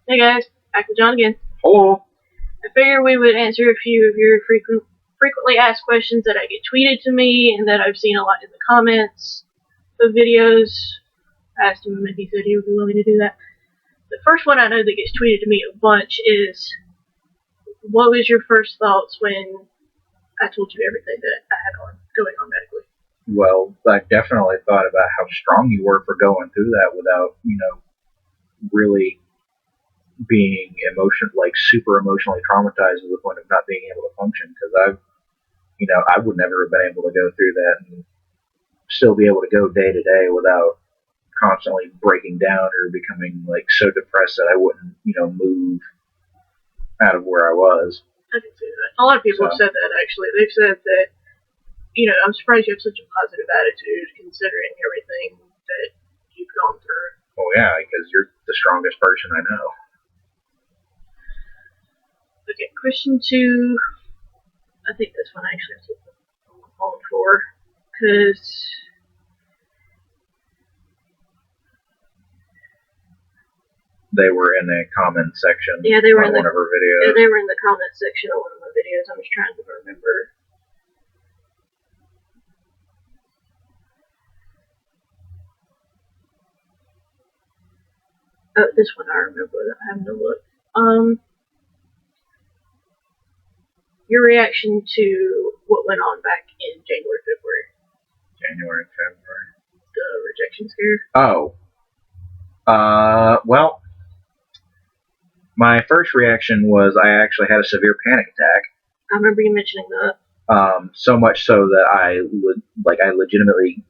Hey guys, back with John again. Hello. I figured we would answer a few of your frequently asked questions that I get tweeted to me and that I've seen a lot in the comments of videos. I asked him if he said he would be willing to do that. The first one I know that gets tweeted to me a bunch is, what was your first thoughts when I told you everything that I had going on medically? Well, I definitely thought about how strong you were for going through that without, really being super emotionally traumatized to the point of not being able to function. Because I would never have been able to go through that and still be able to go day to day without constantly breaking down or becoming so depressed that I wouldn't, move out of where I was. I can see that. A lot of people have said that, actually. They've said that, I'm surprised you have such a positive attitude considering everything that you've gone through. Oh, yeah, because you're the strongest person I know. Okay, question 2. I think this one I actually have to put on the phone for, because they were in a comment section. Yeah, they were in one of her videos. Yeah, they were in the comment section of one of my videos. I'm just trying to remember. Oh, this one I remember without having to look. Your reaction to what went on back in January, February. The rejection scare. Oh. Well, my first reaction was I actually had a severe panic attack. I remember you mentioning that. So much so that I legitimately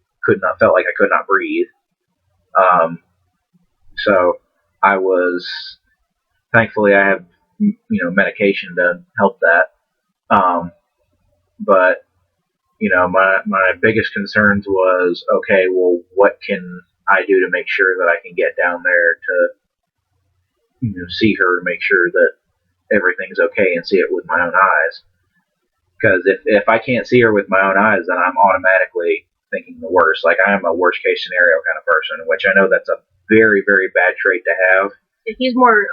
felt like I could not breathe. So I was, thankfully I have, medication to help that. But, my biggest concerns was, okay, well, what can I do to make sure that I can get down there to, see her, make sure that everything's okay and see it with my own eyes. Because if I can't see her with my own eyes, then I'm automatically thinking the worst. Like, I am a worst case scenario kind of person, which I know that's a very, very bad trait to have. He's more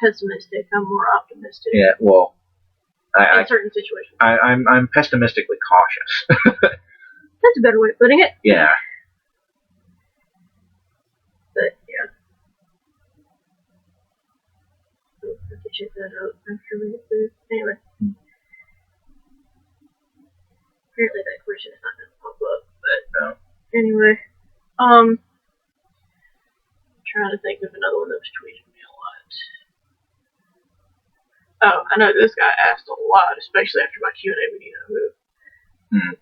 pessimistic. I'm more optimistic. Yeah, well, in certain situations. I'm pessimistically cautious. That's a better way of putting it. Yeah. But, yeah. I'll have to check that out after we get through. Anyway. Apparently that question is not going to pop up, but no. Anyway. I'm trying to think of another one that was tweeted me a lot. Oh, I know this guy asked a lot, especially after my Q&A video.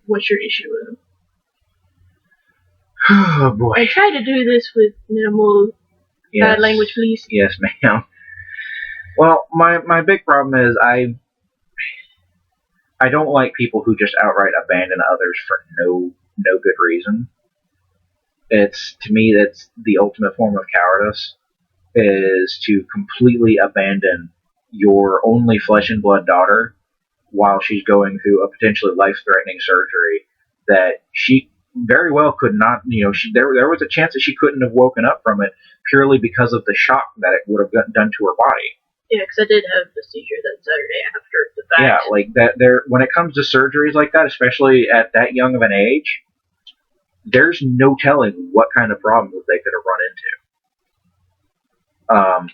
What's your issue with him? Oh, boy. I try to do this with minimal bad language, please. Yes, ma'am. Well, my big problem is I don't like people who just outright abandon others for no good reason. To me, that's the ultimate form of cowardice, is to completely abandon your only flesh and blood daughter while she's going through a potentially life-threatening surgery that she very well could not, there was a chance that she couldn't have woken up from it purely because of the shock that it would have done to her body. Yeah, because I did have the seizure that Saturday after the fact. Yeah, like that. When it comes to surgeries like that, especially at that young of an age, there's no telling what kind of problems they could have run into.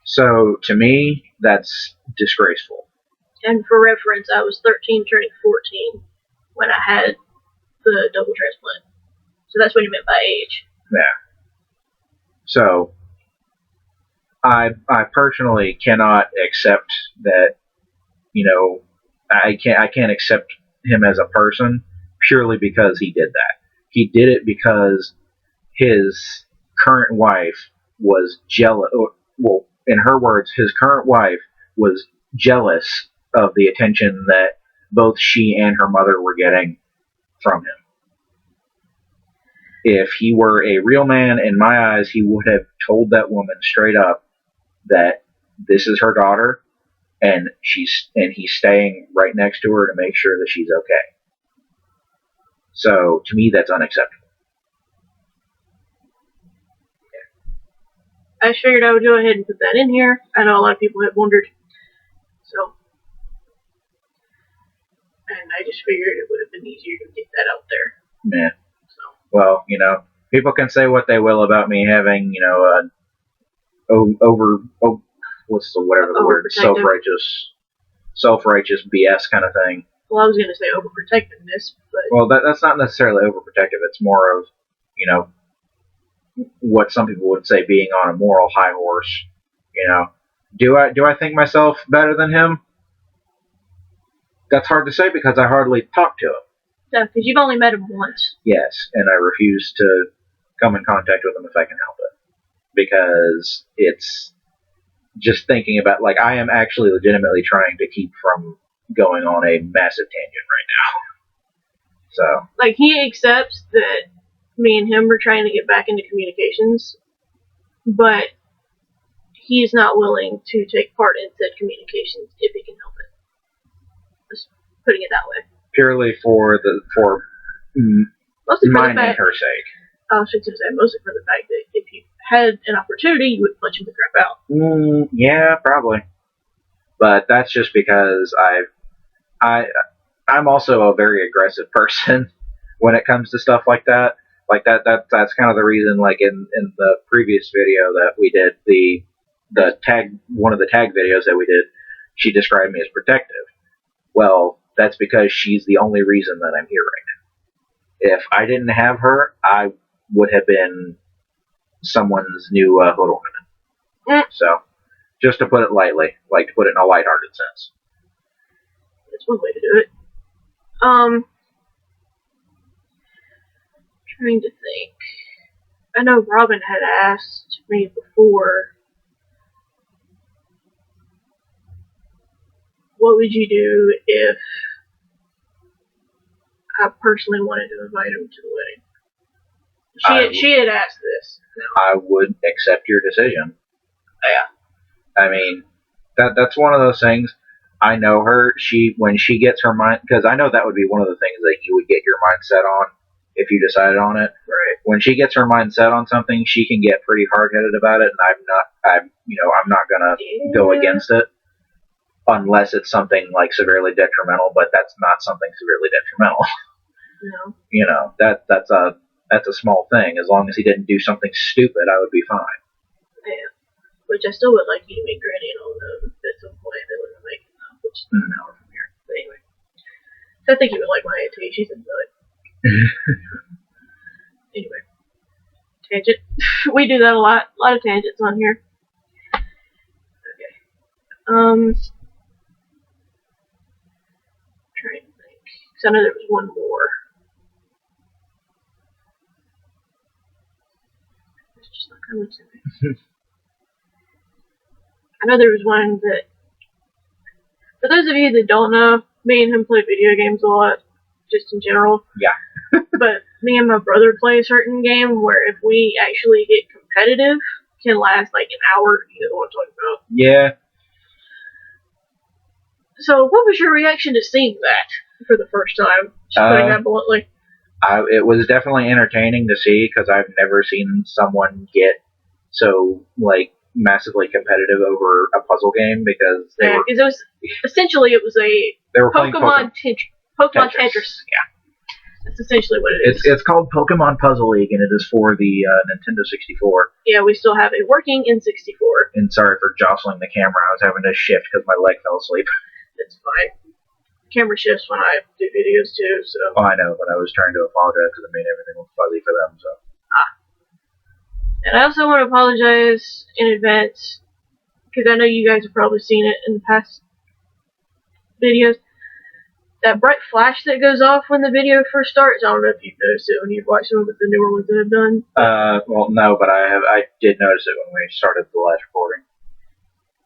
So to me, that's disgraceful. And for reference, I was 13 turning 14 when I had the double transplant. So that's what he meant by age. Yeah. So I personally cannot accept that, I can't accept him as a person purely because he did that. He did it because his current wife was jealous. Well, in her words, his current wife was jealous of the attention that both she and her mother were getting from him. If he were a real man, in my eyes, he would have told that woman straight up that this is her daughter, and he's staying right next to her to make sure that she's okay. So to me, that's unacceptable. I just figured I would go ahead and put that in here. I know a lot of people have wondered. So, and I just figured it would have been easier to get that out there. Yeah. So, Well, people can say what they will about me having, what's the whatever the word, self-righteous BS kind of thing. Well, I was going to say overprotectiveness, but well, that's not necessarily overprotective. It's more of, what some people would say being on a moral high horse. Do I think myself better than him? That's hard to say because I hardly talk to him. Yeah, because you've only met him once. Yes, and I refuse to come in contact with him if I can help it. Because it's just thinking about, like, I am actually legitimately trying to keep from going on a massive tangent right now. So. Like, he accepts that me and him are trying to get back into communications, but he's not willing to take part in said communications if he can help it. Just putting it that way. Purely for mostly mine and her sake. I was just going to say, mostly for the fact that if you had an opportunity, you would punch him the crap out. Yeah, probably. But that's just because I'm also a very aggressive person when it comes to stuff like that. Like that's kind of the reason, like in the previous video that we did, one of the tag videos that we did, she described me as protective. Well, that's because she's the only reason that I'm here right now. If I didn't have her, I would have been someone's new hood ornament. So, just to put it lightly, like to put it in a lighthearted sense. That's one way to do it. Trying to think. I know Robin had asked me before, what would you do if I personally wanted to invite him to the wedding? She had asked this. I would accept your decision. Yeah. I mean, that's one of those things. I know her. When she gets her mind, because I know that would be one of the things that you would get your mind set on if you decided on it. Right. When she gets her mind set on something, she can get pretty hard-headed about it, and I'm not gonna go against it unless it's something like severely detrimental. But that's not something severely detrimental. No. That's a small thing. As long as he didn't do something stupid, I would be fine. Yeah. Which I still would like you to meet Granny and all them at some point. They wouldn't make it now, which is an hour from here. But anyway. So I think you would like my auntie. She's a nut. Anyway. Tangent. We do that a lot. A lot of tangents on here. Okay. Trying to think. Because I know there was one more. It's just not coming to me. I know there was one that, for those of you that don't know, me and him play video games a lot, just in general. Yeah. But me and my brother play a certain game where if we actually get competitive, can last like an hour. You know what I'm talking about? Yeah. So, what was your reaction to seeing that for the first time? Just putting that bluntly. It was definitely entertaining to see because I've never seen someone get so massively competitive over a puzzle game because it was essentially a Pokemon Tetris. Yeah, that's essentially what it is. It's called Pokemon Puzzle League, and it is for the Nintendo 64. Yeah, we still have a working N64. And sorry for jostling the camera. I was having to shift because my leg fell asleep. It's fine. Camera shifts when I do videos too. So. Oh, I know, but I was trying to apologize because it made everything look fuzzy for them. So. And I also want to apologize in advance, because I know you guys have probably seen it in the past videos. That bright flash that goes off when the video first starts, I don't know if you've noticed it when you've watched some of the newer ones that I've done. Well, no, but I did notice it when we started the last recording.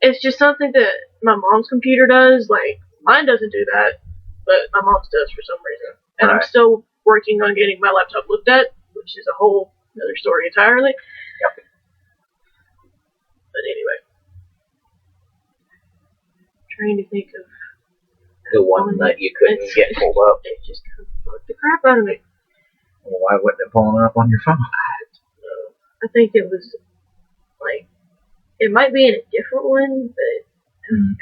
It's just something that my mom's computer does. Like, mine doesn't do that, but my mom's does for some reason. And right. I'm still working on getting my laptop looked at, which is a whole other story entirely. Yep. But anyway. Trying to think of the one that you couldn't get pulled up. It just kind of fucked the crap out of me. Well, why wasn't it pulling up on your phone? I think it was, It might be in a different one, but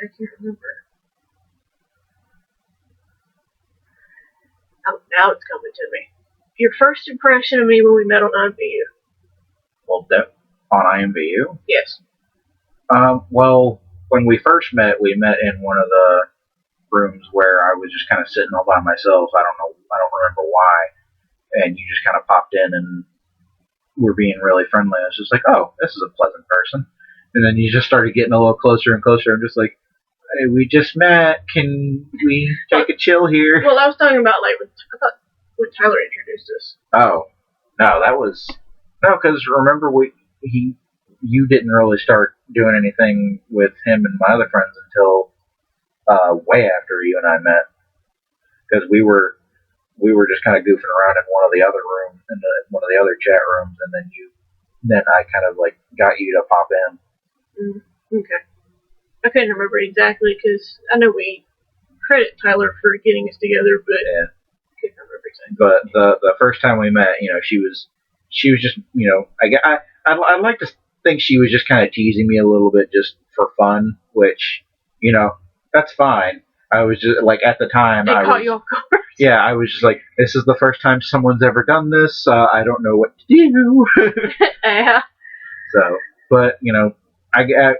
I can't remember. Oh, now it's coming to me. Your first impression of me when we met on IMVU. Well, on IMVU? Yes. Well, when we first met, we met in one of the rooms where I was just kind of sitting all by myself. I don't remember why. And you just kind of popped in and were being really friendly. I was just like, oh, this is a pleasant person. And then you just started getting a little closer and closer. I'm just like, hey, we just met. Can we take a chill here? Well, I was talking about like I thought when Tyler introduced us. Oh, no, because remember you didn't really start doing anything with him and my other friends until way after you and I met, because we were just kind of goofing around in one of the other rooms, in one of the other chat rooms, and then I kind of like got you to pop in. Okay. I couldn't remember exactly because I know we credit Tyler for getting us together, but yeah. I couldn't remember exactly. But the first time we met, she was just, I'd like to think she was just kind of teasing me a little bit just for fun, which, that's fine. I was just like, at the time, caught you off guard. Yeah, I was just like, this is the first time someone's ever done this. I don't know what to do. Yeah. So, but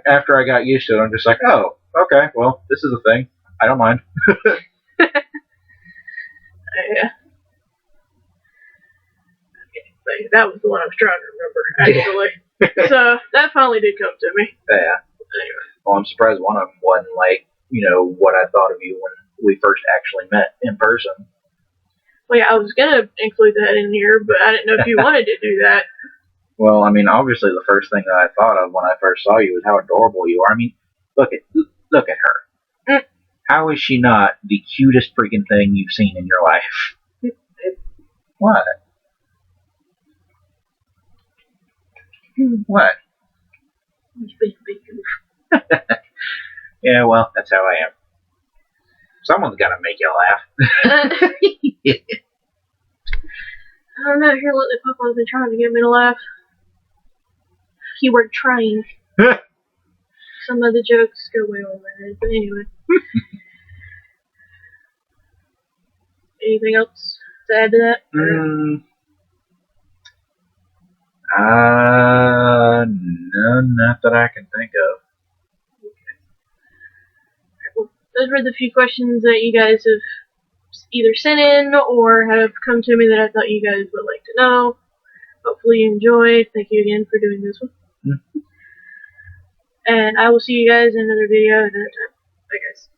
after I got used to it, I'm just like, oh, okay, well, this is a thing. I don't mind. Yeah. Okay, that was the one I was trying to remember, actually. So that finally did come to me. Yeah. Anyway. Well, I'm surprised one of them wasn't like, what I thought of you when we first actually met in person. Well, yeah, I was gonna include that in here, but I didn't know if you wanted to do that. Well, I mean, obviously the first thing that I thought of when I first saw you was how adorable you are. I mean, look at her. How is she not the cutest freaking thing you've seen in your life? What? What? Yeah, well, that's how I am. Someone's got to make you laugh. I'm out here lately, Papa's been trying to get me to laugh. Keyword trying. Some of the jokes go way over my head, but anyway. Anything else to add to that? No, not that I can think of. Okay. Well, those were the few questions that you guys have either sent in or have come to me that I thought you guys would like to know. Hopefully you enjoyed. Thank you again for doing this one. And I will see you guys in another video another time. Bye, guys.